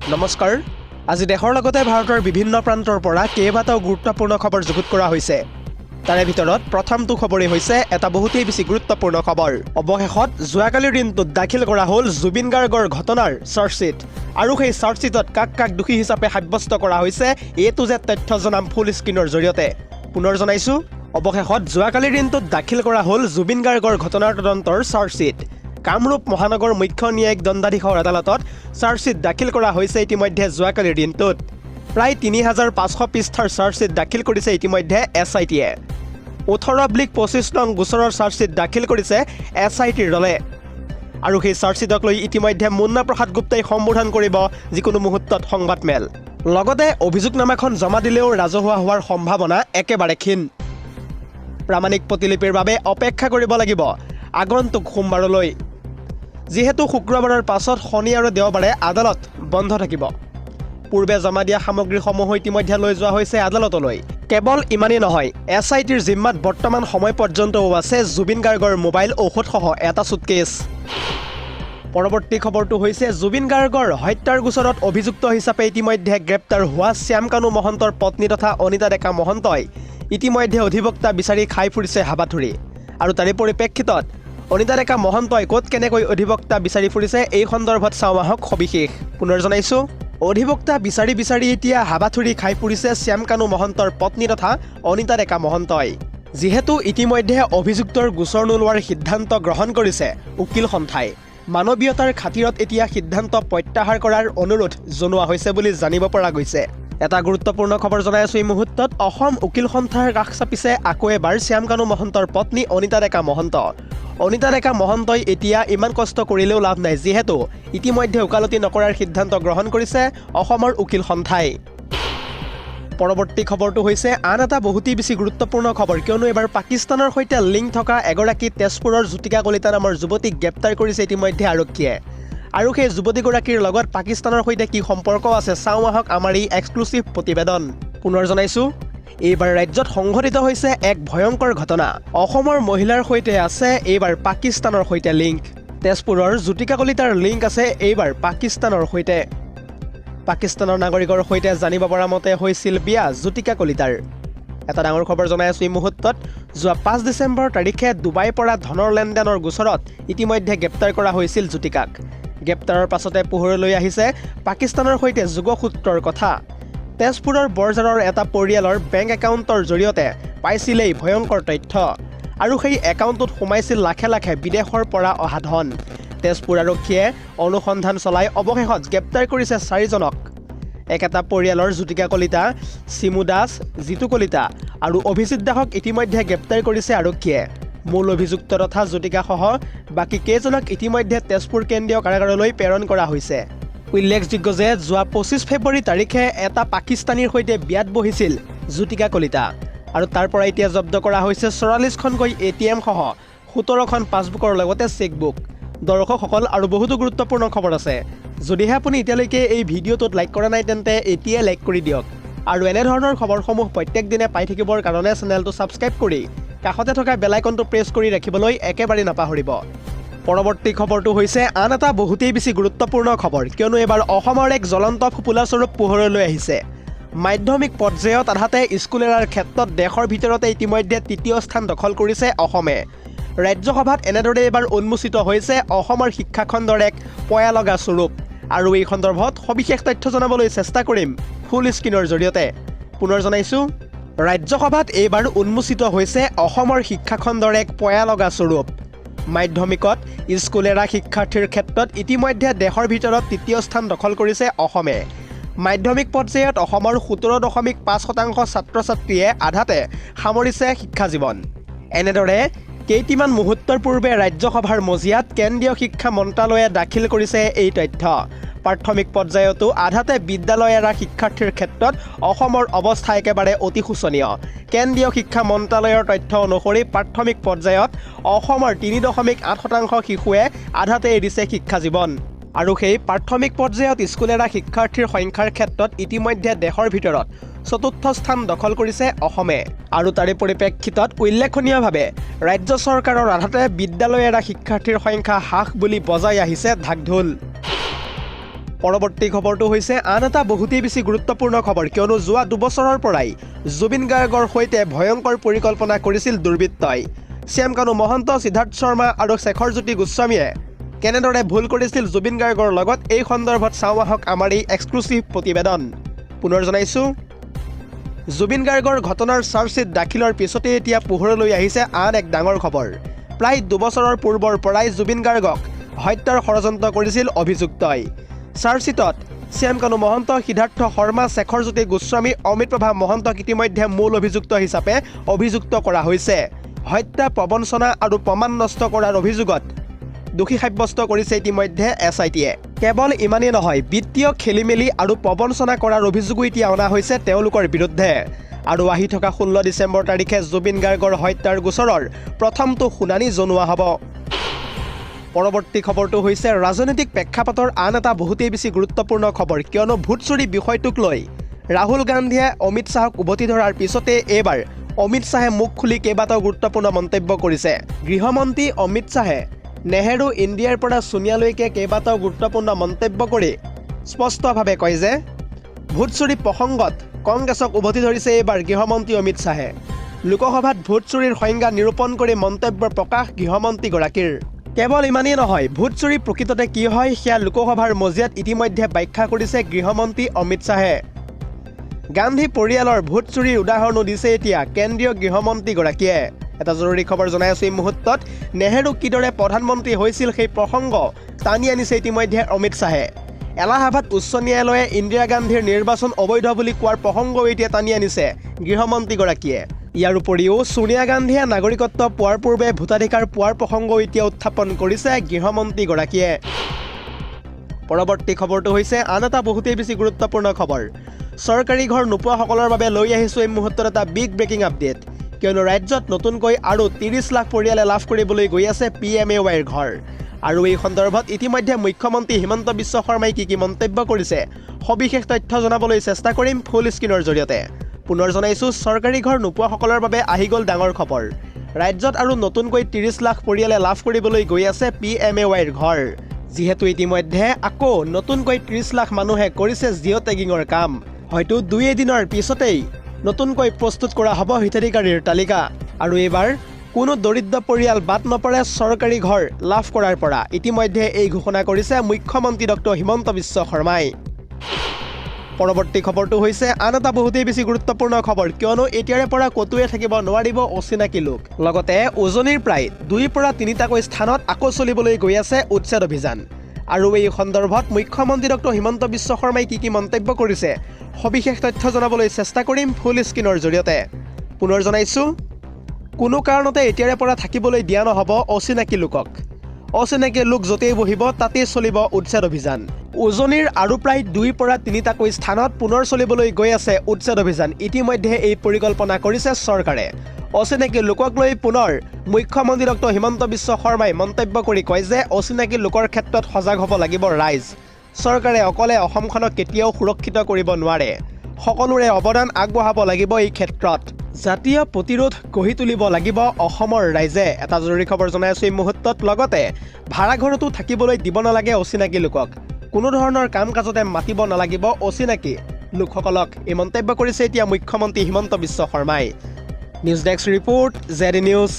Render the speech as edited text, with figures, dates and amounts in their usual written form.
নমস্কাৰ আজি দেশৰ লগতে ভাৰতৰ বিভিন্ন প্ৰান্তৰ পৰা কেইবাটাও গুৰুত্বপূৰ্ণ খবৰ যুগুত কৰা হৈছে তাৰে ভিতৰত প্ৰথমটো খবৰেই হৈছে এটা বহুতেই বেছি গুৰুত্বপূৰ্ণ খবৰ অৱশেষত যোৱাকালিৰ দিনটোত দাখিল কৰা হ'ল জুবিন গাৰ্গৰ ঘটনাৰ চাৰ্জশ্বীট আৰু সেই চাৰ্জশ্বীটত কাক দোষী হিচাপে সাব্যস্ত কৰা হৈছে এটো যে তথ্য জনাম ফুল স্ক্ৰীনৰ জৰিয়তে পুনৰ জনাইছো অৱশেষত যোৱাকালিৰ দিনটোত দাখিল কৰা হ'ল জুবিন গাৰ্গৰ ঘটনাৰ তদন্তৰ চাৰ্জশ্বীট কামৰূপ মহানগৰ মুখ্য ন্যায়িক দণ্ডাধীশৰ আদালতত চাৰ্জশ্বীট দাখিল কৰা হৈছে ইতিমধ্যে যোৱাকালিৰ দিনটোত প্ৰায় ৩৫০০ পৃষ্ঠাৰ চাৰ্জশ্বীট দাখিল কৰিছে ইতিমধ্যে SITয়ে ১৮/২৫ নং গোচৰৰ চাৰ্জশ্বীট দাখিল কৰিছে SITৰ দলে আৰু সেই চাৰ্জশ্বীটক লৈ ইতিমধ্যে মুন্না প্ৰসাদ গুপ্তাই সম্বোধন কৰিব যিকোনো মুহূৰ্তত সংবাদমেল লগতে অভিযোগনামাখন জমা দিলেও ৰাজহুৱা হোৱাৰ সম্ভাৱনা একেবাৰে ক্ষীণ প্ৰামাণিক প্ৰতিলিপিৰ বাবে অপেক্ষা কৰিব লাগিব আগন্তুক সোমবাৰলৈ যিহেতু শুক্ৰবাৰৰ পাছত শনি আৰু দেওবাৰে আদালত বন্ধ থাকিব পূৰ্বে জমা দিয়া সামগ্ৰীসমূহ ইতিমধ্যে লৈ যোৱা হৈছে আদালতলৈ কেৱল ইমানেই নহয় SITৰ জিম্মাত বৰ্তমান সময় পৰ্যন্তও আছে জুবিন গাৰ্গৰ মোবাইল ঔষধসহ এটা সুটকেছ পৰৱৰ্তী খবৰটো হৈছে জুবিন গাৰ্গৰ হত্যাৰ গোচৰত অভিযুক্ত হিচাপে ইতিমধ্যে গ্ৰেপ্তাৰ হোৱা শ্যামকানু মহন্তৰ পত্নী তথা অনিতা ডেকা মহন্তই ইতিমধ্যে অধিবক্তা বিচাৰি খাই ফুৰিছে হাবাথুৰি আৰু তাৰে পৰিপ্ৰেক্ষিতত অনিতা ডেকা মহন্তই ক'ত কেনেকৈ অধিবক্তা বিচাৰি ফুৰিছে এই সন্দৰ্ভত চাওঁ আহক সবিশেষ পুনৰ জনাইছো অধিবক্তা বিচাৰি এতিয়া হাবাথুৰি খাই ফুৰিছে শ্যামকানু মহন্তৰ পত্নী তথা অনিতা ডেকা মহন্তই যিহেতু ইতিমধ্যে অভিযুক্তৰ গোচৰ নোলোৱাৰ সিদ্ধান্ত গ্ৰহণ কৰিছে উকিল সন্থাই মানৱীয়তাৰ খাতিৰত এতিয়া সিদ্ধান্ত প্ৰত্যাহাৰ কৰাৰ অনুৰোধ জনোৱা হৈছে বুলি জানিব পৰা গৈছে এটা গুৰুত্বপূৰ্ণ খবৰ জনাই আছো এই মুহূৰ্তত অসম উকিল সন্থাৰ কাষ চাপিছে আকৌ এবাৰ শ্যামকানু মহন্তৰ পত্নী অনিতা ডেকা মহন্তই এতিয়া ইমান কষ্ট কৰিলেও লাভ নাই যিহেতু ইতিমধ্যে ওকালতি নকৰাৰ সিদ্ধান্ত গ্ৰহণ কৰিছে অসমৰ উকিল সন্থাই পৰৱৰ্তী খবৰটো হৈছে আন এটা বহুতেই বেছি গুৰুত্বপূৰ্ণ খবৰ কিয়নো এবাৰ পাকিস্তানৰ সৈতে লিংক থকা এগৰাকী তেজপুৰৰ জ্যোতিকা কলিতা নামৰ যুৱতীক গ্ৰেপ্তাৰ কৰিছে ইতিমধ্যে আৰক্ষীয়ে আৰু সেই যুৱতীগৰাকীৰ লগত পাকিস্তানৰ সৈতে কি সম্পৰ্ক আছে চাওঁ আহক আমাৰ এই এক্সক্লুচিভ প্ৰতিবেদন পুনৰ জনাইছো এইবাৰ ৰাজ্যত সংঘটিত হৈছে এক ভয়ংকৰ ঘটনা অসমৰ মহিলাৰ সৈতে আছে এইবাৰ পাকিস্তানৰ সৈতে লিংক তেজপুৰৰ জ্যোতিকা কলিতাৰ লিংক আছে এইবাৰ পাকিস্তানৰ সৈতে পাকিস্তানৰ নাগৰিকৰ সৈতে জানিব পৰা মতে হৈছিল বিয়া জ্যোতিকা কলিতাৰ এটা ডাঙৰ খবৰ জনাই আছো এই মুহূৰ্তত যোৱা 5 ডিচেম্বৰ তাৰিখে ডুবাইৰ পৰা ধনৰ লেনদেনৰ গোচৰত ইতিমধ্যে গ্ৰেপ্তাৰ কৰা হৈছিল জ্যোতিকাক গ্ৰেপ্তাৰৰ পাছতে পোহৰলৈ আহিছে পাকিস্তানৰ সৈতে যোগসূত্ৰৰ কথা তেজপুৰৰ বৰজাৰৰ এটা পৰিয়ালৰ বেংক একাউণ্টৰ জৰিয়তে পাইছিলে ভয়ংকৰ তথ্য আৰু সেই একাউণ্টত সোমাইছিল লাখে বিদেশৰ পৰা অহা ধন তেজপুৰ আৰক্ষীয়ে অনুসন্ধান চলাই অৱশেষত গ্ৰেপ্তাৰ কৰিছে 4জনক একেটা পৰিয়ালৰ জ্যোতিকা কলিতা চিমু দাস জিতু কলিতা আৰু অভিজিত দাসক ইতিমধ্যে গ্ৰেপ্তাৰ কৰিছে আৰক্ষীয়ে মূল অভিযুক্ত তথা জ্যোতিকাসহ বাকী কেইজনক ইতিমধ্যে তেজপুৰ কেন্দ্ৰীয় কাৰাগাৰলৈ প্ৰেৰণ কৰা হৈছে উল্লেখযোগ্য যে যোৱা 25 ফেব্ৰুৱাৰী তাৰিখে এটা পাকিস্তানীৰ সৈতে বিয়াত বহিছিল জ্যোতিকা কলিতা আৰু তাৰ পৰা এতিয়া জব্দ কৰা হৈছে 44খনকৈ ATM সহ 17খন পাছবুকৰ লগতে চেকবুক দৰ্শকসকল আৰু বহুতো গুৰুত্বপূৰ্ণ খবৰ আছে যদিহে আপুনি এতিয়ালৈকে এই ভিডিঅ'টোত লাইক কৰা নাই তেন্তে এতিয়া লাইক কৰি দিয়ক আৰু এনে ধৰণৰ খবৰসমূহ প্ৰত্যেক দিনে পাই থাকিবৰ কাৰণে চেনেলটো সাবস্ক্ৰাইব কৰি কাষতে থকা বেল আইকনটো প্ৰেছ কৰি ৰাখিবলৈ একেবাৰে নাপাহৰিব পৰৱৰ্তী খবৰটো হৈছে আন এটা বহুতেই বেছি গুৰুত্বপূৰ্ণ খবৰ কিয়নো এবাৰ অসমৰ এক জ্বলন্ত ফুপুলা স্বৰূপ পোহৰলৈ আহিছে মাধ্যমিক পৰ্যায়ত আধাতে স্কুল এৰাৰ ক্ষেত্ৰত দেশৰ ভিতৰতে ইতিমধ্যে তৃতীয় স্থান দখল কৰিছে অসমে ৰাজ্যসভাত এনেদৰে এবাৰ উন্মোচিত হৈছে অসমৰ শিক্ষাখণ্ডৰ এক পয়ালগা স্বৰূপ আৰু এই সন্দৰ্ভত সবিশেষ তথ্য জনাবলৈ চেষ্টা কৰিম ফুল স্ক্ৰীনৰ জৰিয়তে পুনৰ জনাইছো ৰাজ্যসভাত এইবাৰ উন্মোচিত হৈছে অসমৰ শিক্ষাখণ্ডৰ এক পয়ালগা স্বৰূপ মাধ্যমিকত স্কুল এৰা শিক্ষাৰ্থীৰ ক্ষেত্ৰত ইতিমধ্যে দেশৰ ভিতৰত তৃতীয় স্থান দখল কৰিছে অসমে মাধ্যমিক পৰ্যায়ত অসমৰ 17.5% ছাত্ৰ ছাত্ৰীয়ে আধাতে সামৰিছে শিক্ষা জীৱন এনেদৰে কেইটিমান মুহূৰ্তৰ পূৰ্বে ৰাজ্যসভাৰ মজিয়াত কেন্দ্ৰীয় শিক্ষা মন্ত্ৰালয়ে দাখিল কৰিছে এই তথ্য প্ৰাথমিক পৰ্যায়তো আধাতে বিদ্যালয় এৰা শিক্ষাৰ্থীৰ ক্ষেত্ৰত অসমৰ অৱস্থা একেবাৰে অতি শোচনীয় কেন্দ্ৰীয় শিক্ষা মন্ত্ৰালয়ৰ তথ্য অনুসৰি প্ৰাথমিক পৰ্যায়ত অসমৰ 3.8% শিশুৱে আধাতে এৰিছে শিক্ষা জীৱন আৰু সেই প্ৰাথমিক পৰ্যায়ত স্কুল এৰা শিক্ষাৰ্থীৰ সংখ্যাৰ ক্ষেত্ৰত ইতিমধ্যে দেশৰ ভিতৰত চতুৰ্থ স্থান দখল কৰিছে অসমে আৰু তাৰে পৰিপ্ৰেক্ষিতত উল্লেখনীয়ভাৱে ৰাজ্য চৰকাৰৰ আধাতে বিদ্যালয় এৰা শিক্ষাৰ্থীৰ সংখ্যা হ্ৰাস বুলি বজাই আহিছে ঢাকঢোল পৰৱৰ্তী খবৰটো হৈছে আন এটা বহুতেই বেছি গুৰুত্বপূৰ্ণ খবৰ, কিয়নো যোৱা 2 বছৰৰ পৰাই জুবিন গাৰ্গৰ সৈতে ভয়ংকৰ পৰিকল্পনা কৰিছিল দুৰ্বৃত্তই। শ্যাম কানু মহন্ত, সিদ্ধাৰ্থ শৰ্মা আৰু শেখৰজ্যোতি গোস্বামীয়ে কেনেদৰে ভুল কৰিছিল জুবিন গাৰ্গৰ লগত, এই সন্দৰ্ভত চাওঁ আহক আমাৰ এই এক্সক্লুচিভ প্ৰতিবেদন। পুনৰ জনাইছোঁ, জুবিন গাৰ্গৰ ঘটনাৰ চাৰ্জশ্বিট দাখিলৰ পিছতে এতিয়া পোহৰলৈ আহিছে আন এক ডাঙৰ খবৰ। প্ৰায় 2 বছৰৰ পূৰ্বৰ পৰাই জুবিন গাৰ্গক হত্যাৰ ষড়যন্ত্ৰ কৰিছিল অভিযুক্তই। চাৰ্জশ্বিটত শ্যাম কানু মহন্ত, সিদ্ধাৰ্থ শৰ্মা, শেখৰজ্যোতি গোস্বামী, অমিতপ্ৰভা মহন্তক ইতিমধ্যে মূল অভিযুক্ত হিচাপে অভিযুক্ত কৰা হৈছে। হত্যা, প্ৰবঞ্চনা আৰু প্ৰমাণ নষ্ট কৰাৰ অভিযোগত দোষী সাব্যস্ত কৰিছে ইতিমধ্যে SITয়ে। কেৱল ইমানেই নহয়, বিত্তীয় খেলিমেলি আৰু প্ৰবঞ্চনা কৰাৰ অভিযোগো এতিয়া অনা হৈছে তেওঁলোকৰ বিৰুদ্ধে। আৰু আহি থকা 16 ডিচেম্বৰ তাৰিখে জুবিন গাৰ্গৰ হত্যাৰ গোচৰৰ প্ৰথমটো শুনানি জনোৱা হ'ব। পৰৱৰ্তী খবৰটো হৈছে ৰাজনৈতিক প্ৰেক্ষাপটৰ আন এটা বহুতেই বেছি গুৰুত্বপূৰ্ণ খবৰ, কিয়নো ভোট চুৰি বিষয়টোক লৈ ৰাহুল গান্ধীয়ে অমিত শ্বাহক উভতি ধৰাৰ পিছতে এইবাৰ অমিত শ্বাহে মুখ খুলি কেইবাটাও গুৰুত্বপূৰ্ণ মন্তব্য কৰিছে। গৃহমন্ত্ৰী অমিত শ্বাহে নেহেৰু, ইণ্ডিয়াৰ পৰা ছোনিয়ালৈকে কেইবাটাও গুৰুত্বপূৰ্ণ মন্তব্য কৰি স্পষ্টভাৱে কয় যে ভোট চুৰি প্ৰসংগত কংগ্ৰেছক উভতি ধৰিছে এইবাৰ গৃহমন্ত্ৰী অমিত শ্বাহে। লোকসভাত ভোট চুৰিৰ সংজ্ঞা নিৰূপণ কৰি মন্তব্য প্ৰকাশ গৃহমন্ত্ৰীগৰাকীৰ। কেৱল ইমানেই নহয়, ভোট চুৰি প্ৰকৃততে কি হয় সেয়া লোকসভাৰ মজিয়াত ইতিমধ্যে ব্যাখ্যা কৰিছে গৃহমন্ত্ৰী অমিত শ্বাহে। গান্ধী পৰিয়ালৰ ভোট চুৰিৰ উদাহৰণো দিছে এতিয়া কেন্দ্ৰীয় গৃহমন্ত্ৰীগৰাকীয়ে। এটা জৰুৰী খবৰ জনাই আছোঁ এই মুহূৰ্তত, নেহেৰু কিদৰে প্ৰধানমন্ত্ৰী হৈছিল সেই প্ৰসংগ টানি আনিছে ইতিমধ্যে অমিত শ্বাহে। এলাহাবাদ উচ্চ ন্যায়ালয়ে ইন্দিৰা গান্ধীৰ নিৰ্বাচন অবৈধ বুলি কোৱাৰ প্ৰসংগও এতিয়া টানি আনিছে গৃহমন্ত্ৰীগৰাকীয়ে। ইয়াৰ উপৰিও ছোনিয়া গান্ধীয়ে নাগৰিকত্ব পোৱাৰ পূৰ্বে ভোটাধিকাৰ পোৱাৰ প্ৰসংগও এতিয়া উত্থাপন কৰিছে গৃহমন্ত্ৰীগৰাকীয়ে। পৰৱৰ্তী খবৰটো হৈছে আন এটা বহুতেই বেছি গুৰুত্বপূৰ্ণ খবৰ। চৰকাৰী ঘৰ নোপোৱাসকলৰ বাবে লৈ আহিছোঁ এই মুহূৰ্তত এটা বিগ ব্ৰেকিং আপডেট, কিয়নো ৰাজ্যত নতুনকৈ আৰু 30 লাখ পৰিয়ালে লাভ কৰিবলৈ গৈ আছে PMAYৰ ঘৰ। আৰু এই সন্দৰ্ভত ইতিমধ্যে মুখ্যমন্ত্ৰী হিমন্ত বিশ্ব শৰ্মাই কি মন্তব্য কৰিছে সবিশেষ তথ্য জনাবলৈ চেষ্টা কৰিম ফুল স্ক্ৰীনৰ জৰিয়তে। পুনৰ জনাইছোঁ, চৰকাৰী ঘৰ নোপোৱাসকলৰ বাবে আহি গ'ল ডাঙৰ খবৰ। ৰাজ্যত আৰু নতুনকৈ 30 লাখ পৰিয়ালে লাভ কৰিবলৈ গৈ আছে PMAYৰ ঘৰ। যিহেতু ইতিমধ্যে আকৌ নতুনকৈ 30 লাখ মানুহে কৰিছে জিঅ' টেগিঙৰ কাম। হয়তো 2 দিনৰ পিছতেই নতুনকৈ প্ৰস্তুত কৰা হ'ব হিতাধিকাৰীৰ তালিকা। আৰু এইবাৰ কোনো দৰিদ্ৰ পৰিয়াল বাদ নপৰে চৰকাৰী ঘৰ লাভ কৰাৰ পৰা। ইতিমধ্যে এই ঘোষণা কৰিছে মুখ্যমন্ত্ৰী ডক্টৰ হিমন্ত বিশ্ব শৰ্মাই। পৰৱৰ্তী খবৰটো হৈছে আন এটা বহুতেই বেছি গুৰুত্বপূৰ্ণ খবৰ, কিয়নো এতিয়াৰে পৰা ক'তোৱে থাকিব নোৱাৰিব অচিনাকি লোক। লগতে উজনিৰ প্ৰায় 2 পৰা 3টাকৈ স্থানত আকৌ চলিবলৈ গৈ আছে উচ্ছেদ অভিযান। আৰু এই সন্দৰ্ভত মুখ্যমন্ত্ৰী ডক্টৰ হিমন্ত বিশ্ব শৰ্মাই কি মন্তব্য কৰিছে সবিশেষ তথ্য জনাবলৈ চেষ্টা কৰিম ফুল স্ক্ৰীনৰ জৰিয়তে। পুনৰ জনাইছোঁ, কোনো কাৰণতে এতিয়াৰে পৰা থাকিবলৈ দিয়া নহ'ব অচিনাকি লোকক। অচিনাকি লোক য'তেই বহিব তাতেই চলিব উচ্ছেদ অভিযান। উজনিৰ আৰু প্ৰায় 2 পৰা 3টাকৈ স্থানত পুনৰ চলিবলৈ গৈ আছে উচ্ছেদ অভিযান। ইতিমধ্যে এই পৰিকল্পনা কৰিছে চৰকাৰে। অচিনাকি লোকক লৈ পুনৰ মুখ্যমন্ত্ৰী ডক্টৰ হিমন্ত বিশ্ব শৰ্মাই মন্তব্য কৰি কয় যে অচিনাকি লোকৰ ক্ষেত্ৰত সজাগ হ'ব লাগিব ৰাইজ। চৰকাৰে অকলে অসমখনক কেতিয়াও সুৰক্ষিত কৰিব নোৱাৰে। সকলোৰে অৱদান আগবঢ়াব লাগিব এই ক্ষেত্ৰত। জাতীয় প্ৰতিৰোধ গঢ়ি তুলিব লাগিব অসমৰ ৰাইজে। এটা জৰুৰী খবৰ জনাই আছোঁ এই মুহূৰ্তত। লগতে ভাড়াঘৰতো থাকিবলৈ দিব নালাগে অচিনাকি লোকক। কোনো ধৰণৰ কাম কাজতে মাতিব নালাগিব অচিনাকি লোকসকলক। এই মন্তব্য কৰিছে এতিয়া মুখ্যমন্ত্ৰী হিমন্ত বিশ্ব শৰ্মাই। News desk report, ZD news.